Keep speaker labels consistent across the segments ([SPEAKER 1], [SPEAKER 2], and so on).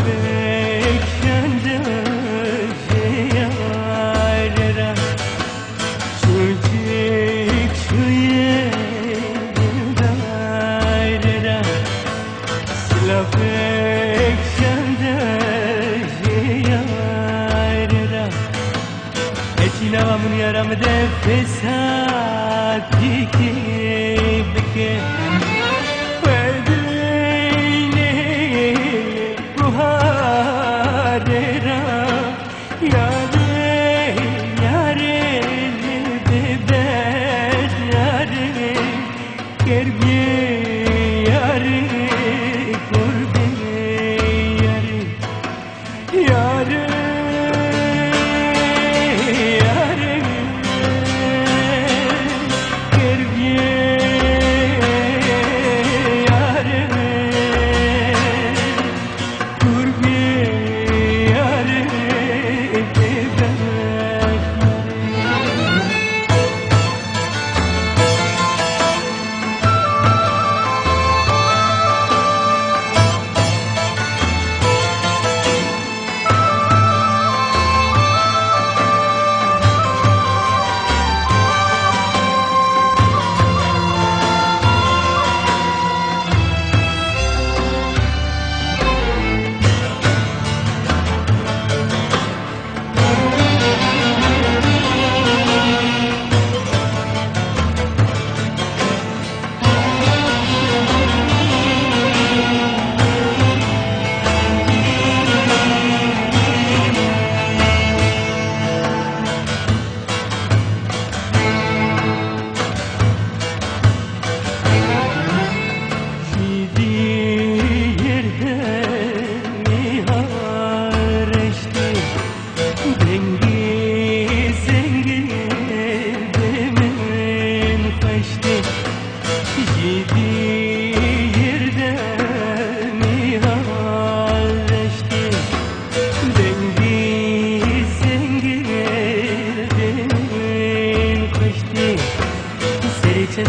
[SPEAKER 1] fekşende yârera çocuk şuyerera sıla fekşende yârera eçina vamun yaram de fesat dike bike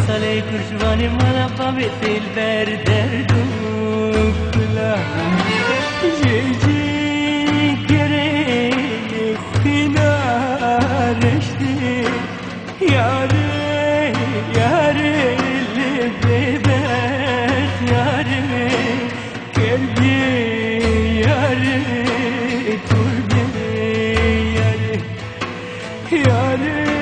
[SPEAKER 1] ساله کشوانی مالا پاویت البردر دوکلا جیجی گره خینا رشته یاره یاره لببت یاره کردی یاره تربی یاره یاره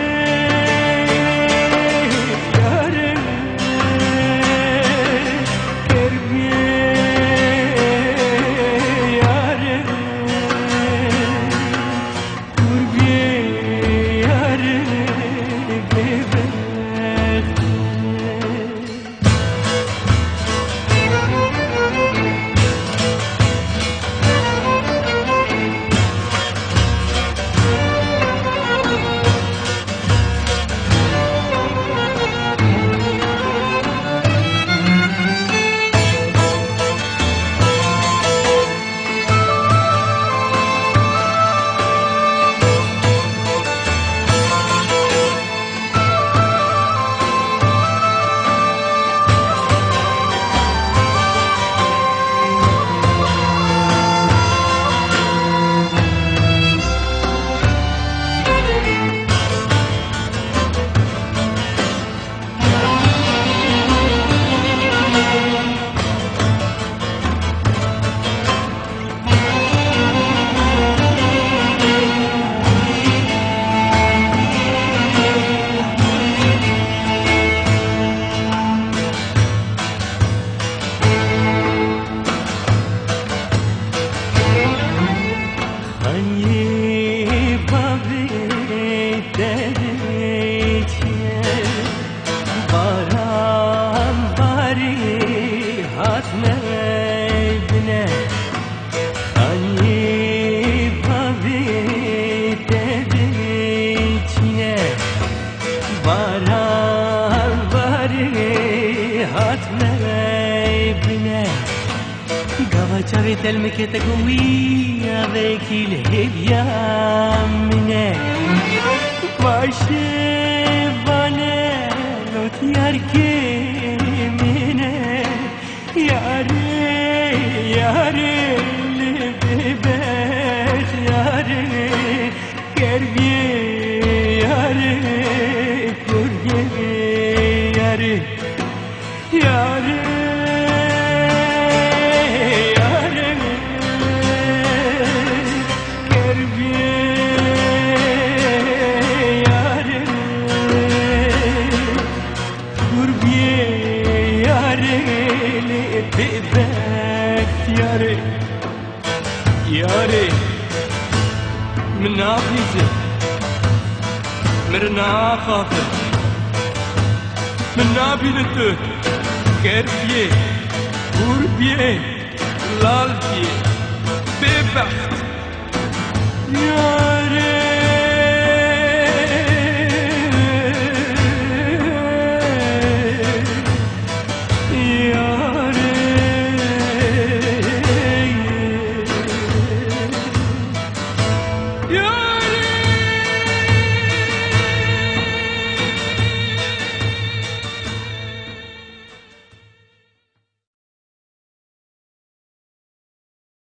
[SPEAKER 2] Chavita el me que te guía de kilevia mine Başı bana not yar ki mine Yare yare
[SPEAKER 1] Kerbiye yare kurye yare yare yare kerbiye yare kurbiye yare le bebek yare yare من نافذة مرنا خافة من نافذة كربية غربية لالبية ببخت يا ريت